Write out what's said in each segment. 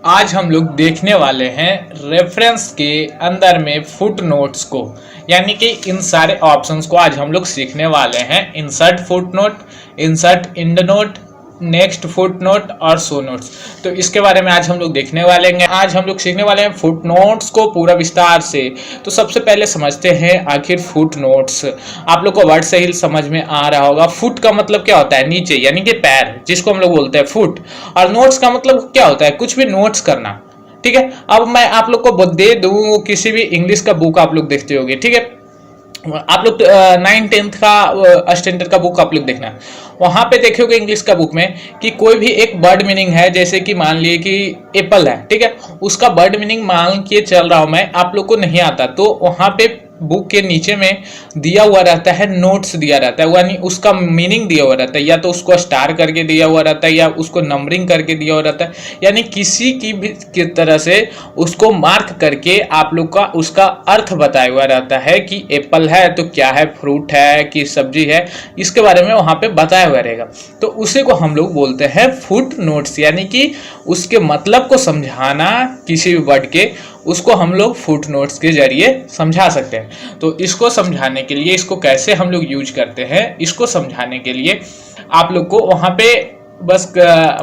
आज हम लोग देखने वाले हैं रेफरेंस के अंदर में फुट नोट्स को, यानी कि इन सारे ऑप्शंस को आज हम लोग सीखने वाले हैं। Insert footnote, insert endnote, next footnote और सो नोट्स। तो इसके बारे में आज हम लोग देखने वाले हैं। आज हम लोग सीखने वाले हैं फुट नोट्स को पूरा विस्तार से। तो सबसे पहले समझते हैं आखिर फुट नोट्स। आप लोग को वर्ड से ही समझ में आ रहा होगा। फुट का मतलब क्या होता है? नीचे, यानी कि पैर, जिसको हम लोग बोलते हैं फुट। और नोट्स का मतलब क्या होता है? कुछ भी नोट्स करना। ठीक है, अब मैं आप लोग को दे दूं, किसी भी इंग्लिश का बुक आप लोग देखते होंगे। ठीक है, आप लोग 9-10 का स्टैंडर्ड का बुक आप लोग देखना, वहां पे देखोगे इंग्लिश का बुक में कि कोई भी एक वर्ड मीनिंग है, जैसे कि मान लिए कि एप्पल है। ठीक है, उसका वर्ड मीनिंग मान के चल रहा हूं मैं, आप लोग को नहीं आता, तो वहां पे बुक के नीचे में दिया हुआ रहता है, नोट्स दिया रहता है, यानी उसका मीनिंग दिया हुआ रहता है, या तो उसको स्टार करके दिया हुआ रहता है या उसको नंबरिंग करके दिया हुआ रहता है, यानी किसी की भी की तरह से उसको मार्क करके आप लोग का उसका अर्थ बताया हुआ रहता है कि एप्पल है तो क्या है, फ्रूट है कि सब्जी है, इसके बारे में वहां पे बताया हुआ रहेगा। तो उसी को हम लोग बोलते हैं फुट नोट्स, यानी कि उसके मतलब को समझाना किसी भी वर्ड के, उसको हम लोग फुट नोट्स के जरिए समझा सकते हैं। तो इसको समझाने के लिए, इसको कैसे हम लोग यूज करते हैं, इसको समझाने के लिए आप लोग को वहां पे बस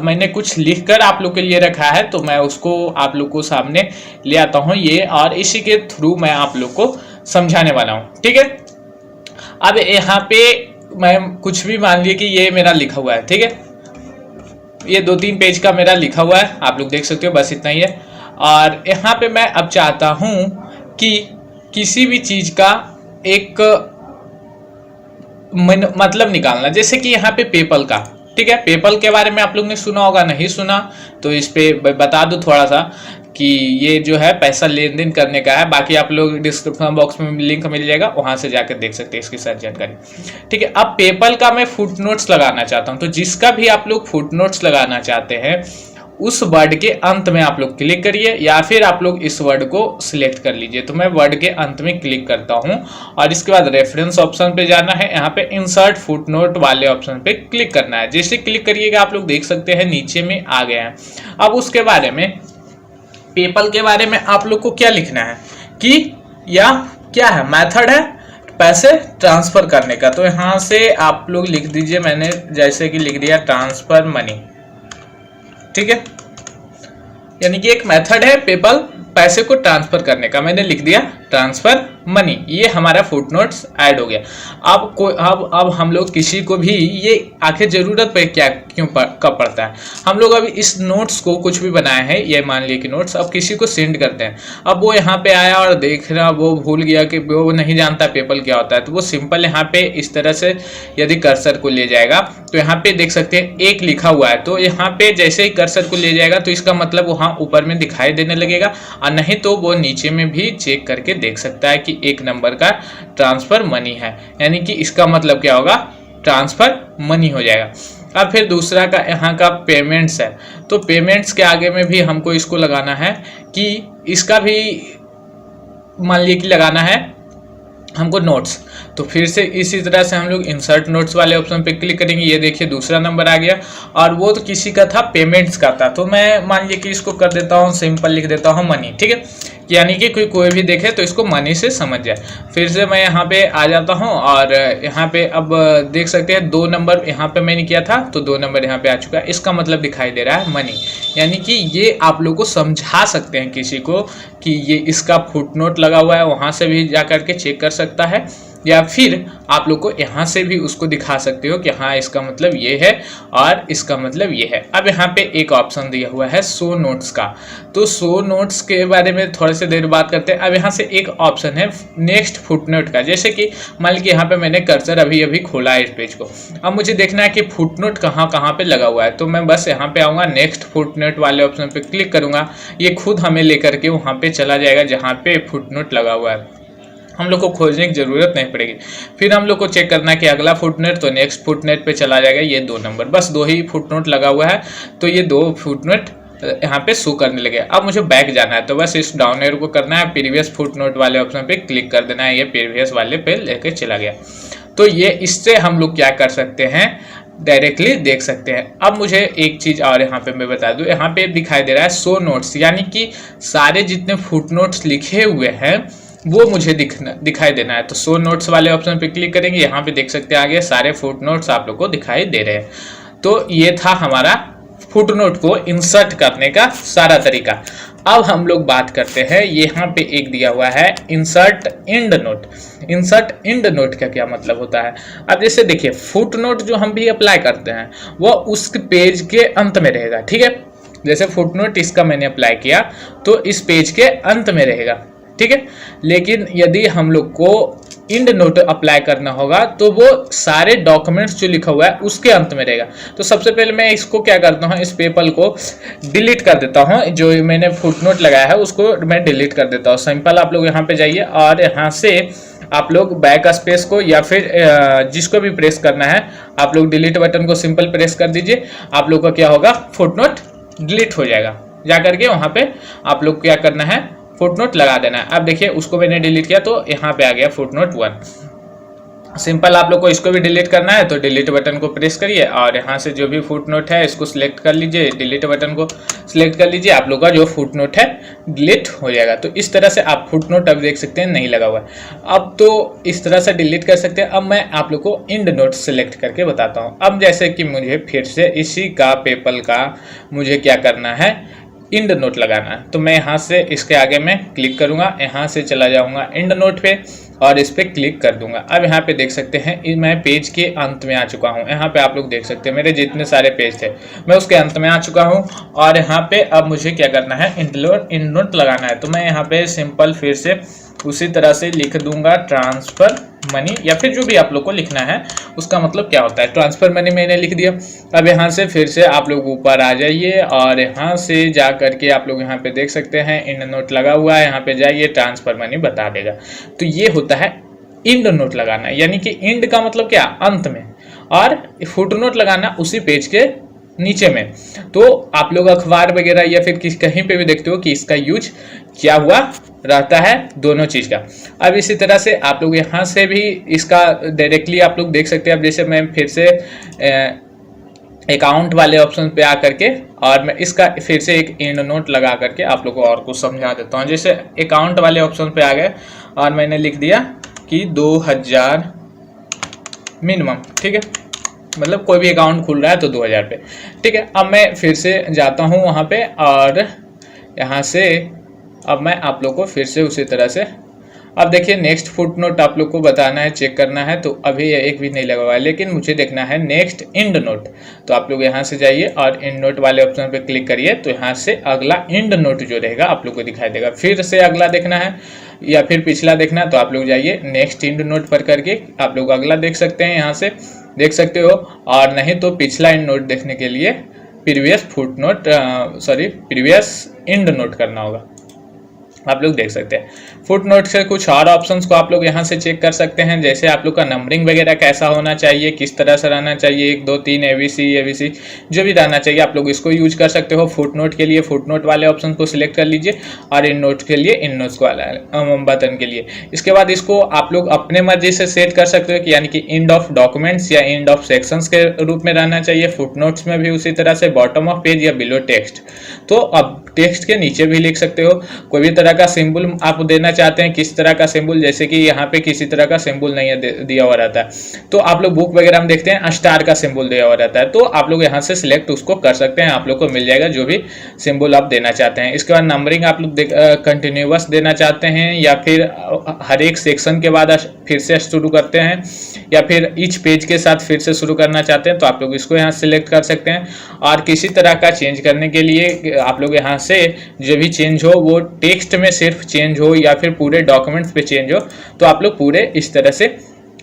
मैंने कुछ लिख कर आप लोग के लिए रखा है, तो मैं उसको आप लोग को सामने ले आता हूं ये, और इसी के थ्रू मैं आप लोग को समझाने वाला हूं। ठीक है, अब यहाँ पे मैं कुछ भी मान लिए कि ये मेरा लिखा हुआ है। ठीक है, ये 2-3 पेज का मेरा लिखा हुआ है, आप लोग देख सकते हो, बस इतना ही है। और यहाँ पे मैं अब चाहता हूं कि किसी भी चीज का एक मतलब निकालना, जैसे कि यहाँ पे पेपल का। ठीक है, पेपल के बारे में आप लोग ने सुना होगा, नहीं सुना तो इस पे बता दूं थोड़ा सा कि ये जो है पैसा लेन देन करने का है। बाकी आप लोग डिस्क्रिप्शन बॉक्स में लिंक मिल जाएगा, वहां से जाकर देख सकते हैं इसकी सारी जानकारी। ठीक है, अब पेपल का मैं फुट नोट्स लगाना चाहता हूं, तो जिसका भी आप लोग फुट नोट्स लगाना चाहते हैं उस वर्ड के अंत में आप लोग क्लिक करिए, या फिर आप लोग इस वर्ड को सिलेक्ट कर लीजिए। तो मैं वर्ड के अंत में क्लिक करता हूं और इसके बाद रेफरेंस ऑप्शन पे जाना है, यहाँ पे इंसर्ट फुटनोट वाले ऑप्शन पे क्लिक करना है। जैसे क्लिक करिएगा आप लोग देख सकते हैं नीचे में आ गए हैं। अब उसके बारे में, पेपल के बारे में आप लोग को क्या लिखना है कि या क्या है, मेथड है पैसे ट्रांसफर करने का। तो यहाँ से आप लोग लिख दीजिए, मैंने जैसे कि लिख दिया ट्रांसफर मनी। ठीक है, यानी कि एक मेथड है पेपल पैसे को ट्रांसफर करने का, मैंने लिख दिया ट्रांसफर मनी। ये हमारा फुटनोट्स ऐड हो गया। अब हम लोग किसी को भी ये आखिर जरूरत पे क्या क्यों कब पड़ता है, हम लोग अभी इस नोट्स को कुछ भी बनाए हैं, ये मान लिए कि नोट्स, अब किसी को सेंड करते हैं। अब वो यहाँ पे आया और देख रहा, वो भूल गया कि वो नहीं जानता पेपल क्या होता है, तो वो सिंपल यहाँ पे इस तरह से यदि कर्सर को ले जाएगा तो यहाँ पे देख सकते हैं एक लिखा हुआ है, तो यहाँ पे जैसे ही कर्सर को ले जाएगा तो इसका मतलब वहाँ ऊपर में दिखाई देने लगेगा, और नहीं तो वो नीचे में भी चेक करके देख सकता है कि एक नंबर का ट्रांसफर मनी है, यानी कि इसका मतलब क्या होगा, ट्रांसफर मनी हो जाएगा। अब फिर दूसरा का यहाँ का पेमेंट्स है, तो पेमेंट्स के आगे में भी हमको इसको लगाना है कि इसका भी मान लीजिए कि लगाना है हमको नोट्स। तो फिर से इसी तरह से हम लोग इंसर्ट नोट्स वाले ऑप्शन पे क्लिक करेंगे। ये देखिए दूसरा नंबर आ गया, और वो तो किसी का था, पेमेंट्स का था, तो मैं मान लीजिए कि इसको कर देता हूँ, सिंपल लिख देता हूँ मनी। ठीक है, यानी कि कोई भी देखे तो इसको मनी से समझ जाए। फिर से मैं यहाँ पे आ जाता हूँ और यहाँ पे अब देख सकते हैं 2 नंबर यहाँ पे मैंने किया था, तो 2 नंबर यहाँ पे आ चुका है, इसका मतलब दिखाई दे रहा है मनी। यानी कि ये आप लोग को समझा सकते हैं किसी को कि ये इसका फुटनोट लगा हुआ है, वहां से भी जा करके चेक कर सकता है, या फिर आप लोग को यहाँ से भी उसको दिखा सकते हो कि हाँ इसका मतलब ये है और इसका मतलब ये है। अब यहाँ पे एक ऑप्शन दिया हुआ है शो नोट्स का, तो शो नोट्स के बारे में थोड़ी सी देर बात करते हैं। अब यहाँ से एक ऑप्शन है नेक्स्ट फुटनोट का, जैसे कि मान लीजिए यहाँ पे मैंने कर्सर अभी खोला है इस पेज को, अब मुझे देखना है कि फुटनोट कहाँ पे लगा हुआ है, तो मैं बस यहाँ पे आऊँगा, नेक्स्ट फुटनोट वाले ऑप्शन पे क्लिक करूँगा, ये खुद हमें लेकर के वहाँ पे चला जाएगा जहाँ पे फुटनोट लगा हुआ है, हम लोग को खोजने की जरूरत नहीं पड़ेगी। फिर हम लोग को चेक करना है कि अगला फुटनोट, तो नेक्स्ट फुटनोट पे चला जाएगा। ये 2 नंबर, बस 2 ही फुटनोट लगा हुआ है, तो ये 2 फुटनोट यहाँ पे शो करने लगे। अब मुझे बैक जाना है, तो बस इस डाउन एरो को करना है, प्रीवियस फुटनोट वाले ऑप्शन पे क्लिक कर देना है, ये प्रीवियस वाले पे लेके चला गया। तो ये इससे हम लोग क्या कर सकते हैं डायरेक्टली देख सकते हैं। अब मुझे एक चीज और यहाँ पे मैं बता दूं, यहाँ पे दिखाई दे रहा है शो नोट्स, यानी कि सारे जितने फुट नोट्स लिखे हुए हैं वो मुझे दिखाई देना है। तो शो नोट्स वाले ऑप्शन पे क्लिक करेंगे, यहाँ पे देख सकते हैं आगे सारे फुट नोट्स आप लोग को दिखाई दे रहे हैं। तो ये था हमारा फुटनोट को इंसर्ट करने का सारा तरीका। अब हम लोग बात करते हैं, यहाँ पे एक दिया हुआ है insert and note. Insert and note का क्या मतलब होता है? अब जैसे देखिए, फुटनोट जो हम भी अप्लाई करते हैं वो उस पेज के अंत में रहेगा, ठीक है। जैसे फुटनोट इसका मैंने अप्लाई किया तो इस पेज के अंत में रहेगा, ठीक है। लेकिन यदि हम लोग को इंड नोट अप्लाई करना होगा तो वो सारे डॉक्यूमेंट्स जो लिखा हुआ है उसके अंत में रहेगा। तो सबसे पहले मैं इसको क्या करता हूँ, इस पेपर को डिलीट कर देता हूँ। जो मैंने फुटनोट लगाया है उसको मैं डिलीट कर देता हूँ। सिंपल आप लोग यहाँ पे जाइए और यहाँ से आप लोग बैक स्पेस को या फिर जिसको भी प्रेस करना है आप लोग डिलीट बटन को सिंपल प्रेस कर दीजिए। आप लोग का क्या होगा, फुटनोट डिलीट हो जाएगा। जा करके वहाँ पे आप लोग क्या करना है, फुटनोट लगा देना है। अब देखिए उसको मैंने डिलीट किया तो यहाँ पे आ गया फुटनोट 1। सिंपल आप लोग को इसको भी डिलीट करना है तो डिलीट बटन को प्रेस करिए और यहाँ से जो भी फुटनोट है इसको सिलेक्ट कर लीजिए, डिलीट बटन को सिलेक्ट कर लीजिए। आप लोग का जो फुटनोट है डिलीट हो जाएगा। तो इस तरह से आप फुटनोट अब देख सकते हैं नहीं लगा हुआ है। अब तो इस तरह से डिलीट कर सकते हैं। अब मैं आप लोग को इंड नोट सिलेक्ट करके बताता हूँ। अब जैसे कि मुझे फिर से इसी का पेपल का मुझे क्या करना है, इंड नोट लगाना है। तो मैं यहाँ से इसके आगे में क्लिक करूंगा, यहाँ से चला जाऊंगा इंड नोट पे और इस पे क्लिक कर दूंगा। अब यहाँ पे देख सकते हैं मैं पेज के अंत में आ चुका हूँ। यहाँ पे आप लोग देख सकते हैं मेरे जितने सारे पेज थे मैं उसके अंत में आ चुका हूँ। और यहाँ पे अब मुझे क्या करना है, इंड नोट लगाना है। तो मैं यहाँ पे सिंपल फिर से उसी तरह से लिख दूंगा ट्रांसफर मनी, या फिर जो भी आप लोग को लिखना है उसका मतलब क्या होता है। ट्रांसफर मनी मैंने लिख दिया। अब यहाँ से फिर से आप लोग ऊपर आ जाइए और यहाँ से जा करके आप लोग यहाँ पे देख सकते हैं इंड नोट लगा हुआ है, यहाँ पे जाइए ट्रांसफर मनी बता देगा। तो ये होता है इंड नोट लगाना, यानी कि इंड का मतलब क्या, अंत में, और फुट नोट लगाना उसी पेज के नीचे में। तो आप लोग अखबार वगैरह या फिर कहीं पे भी देखते हो कि इसका यूज क्या हुआ रहता है, दोनों चीज का। अब इसी तरह से आप लोग यहाँ से भी इसका डायरेक्टली आप लोग देख सकते हैं। अब जैसे मैं फिर से अकाउंट वाले ऑप्शन पे आकर के और मैं इसका फिर से एक इंड नोट लगा करके आप लोग को और कुछ समझा देता हूँ। जैसे अकाउंट वाले ऑप्शन पे आ गए और मैंने लिख दिया कि 2000 मिनिमम, ठीक है। मतलब कोई भी अकाउंट खुल रहा है तो 2000 पे, ठीक है। अब मैं फिर से जाता हूँ वहाँ पे और यहाँ से अब मैं आप लोग को फिर से उसी तरह से, अब देखिए नेक्स्ट फुटनोट आप लोग को बताना है, चेक करना है। तो अभी एक भी नहीं लगा हुआ है, लेकिन मुझे देखना है नेक्स्ट इंड नोट। तो आप लोग यहाँ से जाइए और इंड नोट वाले ऑप्शन पे क्लिक करिए। तो यहाँ से अगला इंड नोट जो रहेगा आप लोग को दिखाई देगा। फिर से अगला देखना है या फिर पिछला देखना है तो आप लोग जाइए नेक्स्ट इंड नोट पर करके आप लोग अगला देख सकते हैं, यहाँ से देख सकते हो। और नहीं तो पिछला इंड नोट देखने के लिए प्रीवियस प्रीवियस इंड नोट करना होगा। आप लोग देख सकते हैं फुट नोट से कुछ और ऑप्शंस को आप लोग यहाँ से चेक कर सकते हैं। जैसे आप लोग का नंबरिंग वगैरह कैसा होना चाहिए, किस तरह से रहना चाहिए, 1 2 3 ABC जो भी रहना चाहिए आप लोग इसको यूज कर सकते हो। फुट नोट के लिए फुट नोट वाले ऑप्शन को सिलेक्ट कर लीजिए और इन नोट के लिए इन नोट्स वाला बटन के लिए। इसके बाद इसको आप लोग अपने मर्जी से सेट कर सकते हो कि यानी कि एंड ऑफ डॉक्यूमेंट्स या एंड ऑफ सेक्शंस के रूप में रहना चाहिए। फुट नोट्स में भी उसी तरह से बॉटम ऑफ पेज या बिलो टेक्स्ट। तो अब टेक्स्ट के नीचे भी लिख सकते हो। कोई भी तरह का सिंबल आप देना चाहते हैं, किस तरह का सिंबल, जैसे कि यहाँ पे किसी तरह का सिंबल नहीं है दिया हुआ रहता है। तो आप लोग बुक वगैरह में देखते हैं स्टार का सिंबल दिया हुआ रहता है। तो आप लोग यहाँ से सिलेक्ट उसको कर सकते हैं, आप लोग को मिल जाएगा जो भी सिंबल आप देना चाहते हैं। इसके बाद नंबरिंग आप लोग कंटिन्यूअस देना चाहते हैं या फिर हर एक सेक्शन के बाद फिर से शुरू करते हैं या फिर ईच पेज के साथ फिर से शुरू करना चाहते हैं तो आप लोग इसको यहाँ सिलेक्ट कर सकते हैं। और किसी तरह का चेंज करने के लिए आप लोग यहाँ से जो भी चेंज हो वो टेक्स्ट में सिर्फ चेंज हो या फिर पूरे डॉक्यूमेंट्स पे चेंज हो तो आप लोग पूरे इस तरह से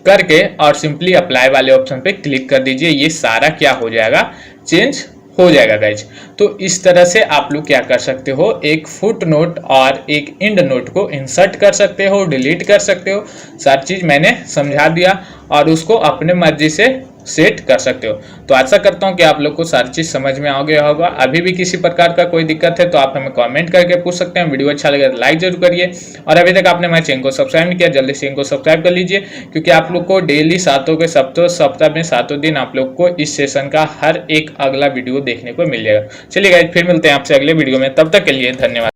करके और सिंपली अप्लाई वाले ऑप्शन पे क्लिक कर दीजिए। ये सारा क्या हो जाएगा, चेंज हो जाएगा गाइज। तो इस तरह से आप लोग क्या कर सकते हो, एक फुट नोट और एक इंड नोट को इंसर्ट कर सकते हो, डिलीट कर सकते हो। सारी चीज मैंने समझा दिया और उसको अपने मर्जी से सेट कर सकते हो। तो आशा करता हूँ कि आप लोग को सारी चीज़ समझ में आ गया होगा। अभी भी किसी प्रकार का कोई दिक्कत है तो आप हमें कमेंट करके पूछ सकते हैं। वीडियो अच्छा लगे तो लाइक जरूर करिए, और अभी तक आपने हमारे चैनल को सब्सक्राइब नहीं किया जल्दी से इनको सब्सक्राइब कर लीजिए, क्योंकि आप लोग को डेली सप्ताह में 7 दिन आप लोग को इस सेशन का हर एक अगला वीडियो देखने को मिल जाएगा। चलिए गाइस, फिर मिलते हैं आपसे अगले वीडियो में, तब तक के लिए धन्यवाद।